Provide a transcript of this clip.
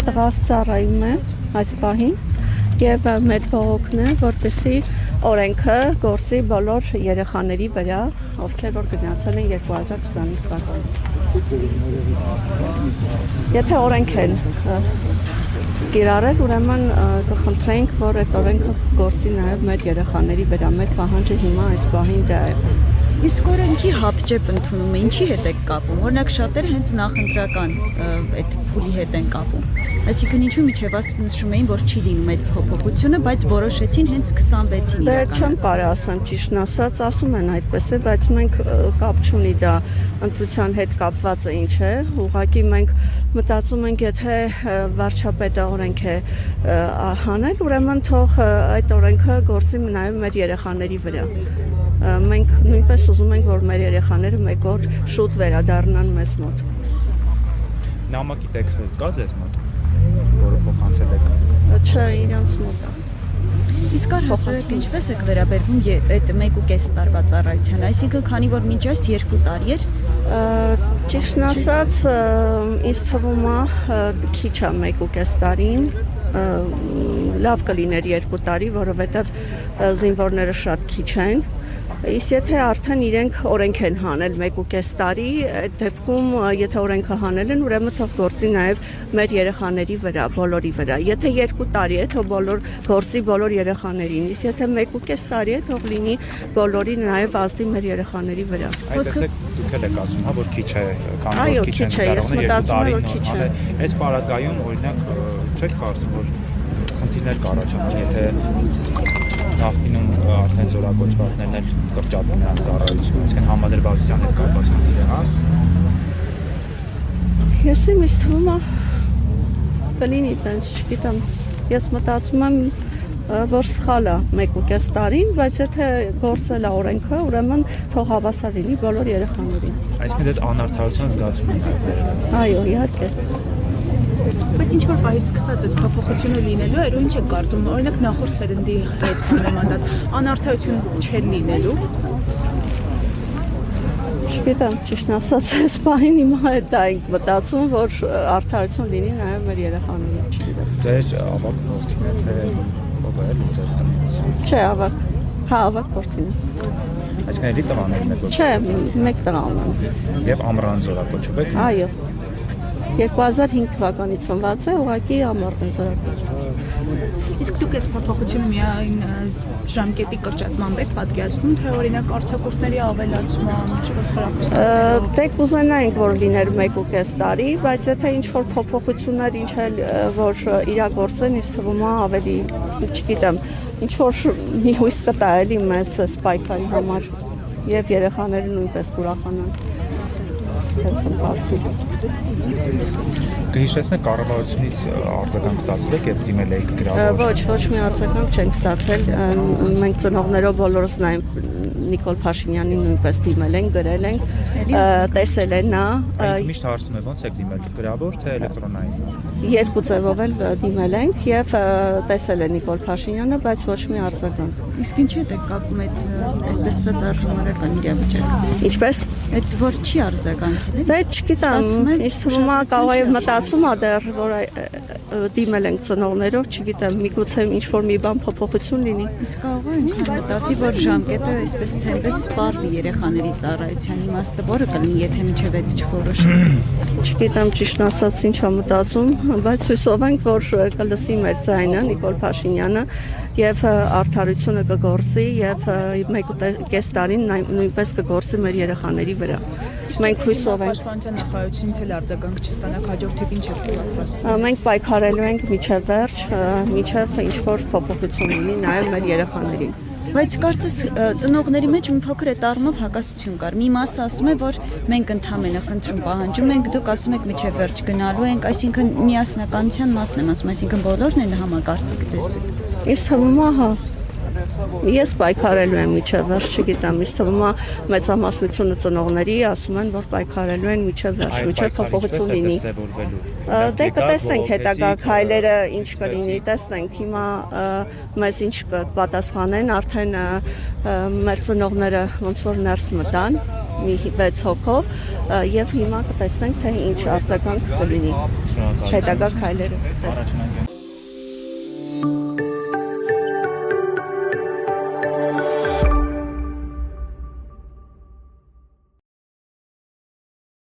տղաս ծառայում է այս պահին եւ մեր բողոքն է, որպեսզի օրենքը գործի բոլոր երեխաների վրա, ովքեր որ գնացել են 2025 թվականին։ Եթե օրենք են կիրառել, ուրեմն կխնդրենք, որ այդ օրենքը գործի նաև մեր երեխաների վրա, մեր պահանջը հիմա այս պահին դա է։ Իսկ օրենքի հապճեպ ընդունումը ինչի հետ եք կապում։ Օրինակ շատեր հենց նախընտրական այդ փուլի հետ են կապում։ Այսինքն ինչու միջև նշում էին, որ չի լինում այդ փոփոխությունը, բայց որոշեցին հենց 26-ին։ Դե չեմ կարող ասեմ ճիշտն ասած, ասում են այդպես է, բայց մենք կապ չունի դա ընտրության հետ կապված է ինչ է։ Ուղղակի մենք մտածում ենք, եթե վարչապետը օրենք է հանել, ուրեմն թող այդ օրենքը գործի նաև մեր երեխաների վրա։ Մենք նույնպես ուզում ենք, որ մեր երեխաները մեկ օր շուտ վերադառնան մեզ մոտ։ Նամակի տեքստը կա ձեզ մոտ, որը փոխանցել եք։ Չէ, իրանց մոտ է։ Իսկ առհասարակ ինչպես եք վերաբերվում այդ 1.5 տարվա ծառայության, այսինքն քանի որ մինչ այս 2 տարի էր։ Ճիշտն ասած, ինձ թվում է քիչ է 1.5 տարին, լավ կլիներ 2 տարի, որովհետև զինվորները շատ քիչ են։ Իսկ եթե արդեն իրենք օրենք են հանել 1.5 տարի, այդ դեպքում եթե օրենքը հանել են, ուրեմն թող գործի նաև մեր երեխաների վրա, բոլորի վրա։ Եթե 2 տարի է, թող գործի բոլոր երեխաներին, իսկ եթե 1.5 տարի է, թող լինի բոլորի նաև ազդի մեր երեխաների վրա։ Այսինքն դուք եք ասում, հա, որ քիչ է, քանի որ քիչ են ծառայողները 2 տարի քիչ է։ Այս պարագայում օրինակ չեք կարծում, որ խնդիրներ կառաջանան, եթե նախկինում արդեն զորակոչվածներն էլ կրճատում նրանց ծառայությունը, այսինքն համադրվածության հետ կապված խնդիր է, հա։ Ես ինձ թվում է կլինի տենց, չգիտեմ։ Ես մտածում եմ, որ սխալ է 1.5 տարին, բայց եթե գործել է օրենքը, ուրեմն թող հավասար լինի բոլոր երեխաներին։ Այսինքն դες անարդարության զգացում եք։ Այո, իհարկե։ Բայց ինչ որ պահից սկսած այս փոփոխությունը լինելու է, ինչ եք կարծում, օրինակ նախորդ սերնդի հետ համեմատած անարդարություն չէր լինելու։ Չգիտեմ, ճիշտն ասած, այս պահին հիմա դա ենք մտածում, որ արդարություն լինի նաև մեր երեխաներին, չգիտեմ։ Ձեր ավակ որդին է, թե ով է ձեր տնից։ Չէ, ավակ։ Հա, ավակ որդին է։ Այսինքն էլի տղաներն եք։ Չէ, մեկ տղա ունեմ։ Եվ ամռան զորակոչով եք։ Այո։ 2005 թվականից ծնված է, ուղղակի ամառն է զորակոչ։ Իսկ դուք այս փոփոխությունը միայն ժամկետի կրճատմամբ եք պատկերացնում, թե օրինակ արձակուրդների ավելացման, Դե կուզենայինք, որ լիներ 1.5 տարի, բայց եթե ինչ-որ փոփոխություններ ինչ էլ որ իրագործեն, ինձ թվում է ավելի, չգիտեմ, ինչ-որ մի հույս կտա էլի մեզ այս պայքարի համար եւ երեխաները նույնպես կուրախանան։ Հենց եմ կարծում։ Կհիշեցնեք կառավարությունից արձագանք ստացել եք եւ դիմել եք գրավոր։ Ոչ մի արձագանք չենք ստացել։ Մենք ծնողներով բոլորս նայում Նիկոլ Փաշինյանին նույնպես դիմել ենք, գրել ենք, տեսել են նա։ Միշտ հարցնում եք ո՞նց եք դիմել, գրավոր թե էլեկտրոնային։ Երկու ձևով էլ դիմել ենք եւ տեսել է Նիկոլ Փաշինյանը, բայց ոչ մի արձագանք։ Իսկ ինչի՞ եք կապում այդ այսպես ասած արհամարհական իրավիճակը։ Ինչպես։ Այդ որ չի արձագանքել։ Դե չգիտեմ, ինձ թվում է կարող է մտածում ա դեռ, որ դիմել ենք ծնողներով, չգիտեմ, միգուցե ինչ-որ մի բան փոփոխություն լինի։ Իսկ կարող է ինքան մտածի, որ ժամկետը այսպես թե այնպես սպառվի երեխաների ծառայության իմաստը, որը կլինի, եթե միջև այդ չորոշի։ Չգիտեմ ճիշտ ասած ինչ եմ մտածում, բայց հույսով ենք, որ կլսի մեր ձայնը Նիկոլ Փաշինյանը եւ արդարությունը կգործի եւ 1.5 տարին նույնպես կգործի մեր երեխաների վրա։ Մենք հույսով ենք։ Պաշտպանության նախարարությունից էլ արձագանք չստանաք, հաջորդ թիվ ինչ եք պատրաստվում։ Մենք պայքարելու ենք միջև վերջ, միջև ինչ-որ փոփոխություն լինի նաեւ մեր երեխաներին։ Բայց կարծես ծնողների մեջ մի փոքր այդ առումով հակասություն կար։ Մի մասը ասում է, որ մենք ընդհանրապես խնդրում պահանջում ենք, դուք ասում եք միջև վերջ գնալու ենք, այսինքն միասնականության մասն եմ ասում, այսինքն բոլորն են համակարծիք ձեզ։ Իսկ թվում է, հա։ Ես պայքարելու եմ միջև վերջ, չգիտեմ, ինձ թվում է մեծամասնությունը ծնողների ասում են, որ պայքարելու են միջև վերջ, միջև փոփոխություն լինի։ Դե կտեսնենք հետագա քայլերը ինչ կլինի, տեսնենք հիմա մեզ ինչ կպատասխանեն, արդեն մեր ծնողները ոնց որ ներս մտան մի 6 հոգով եւ հիմա կտեսնենք թե ինչ արձագանք կլինի հետագա քայլերը տեսնենք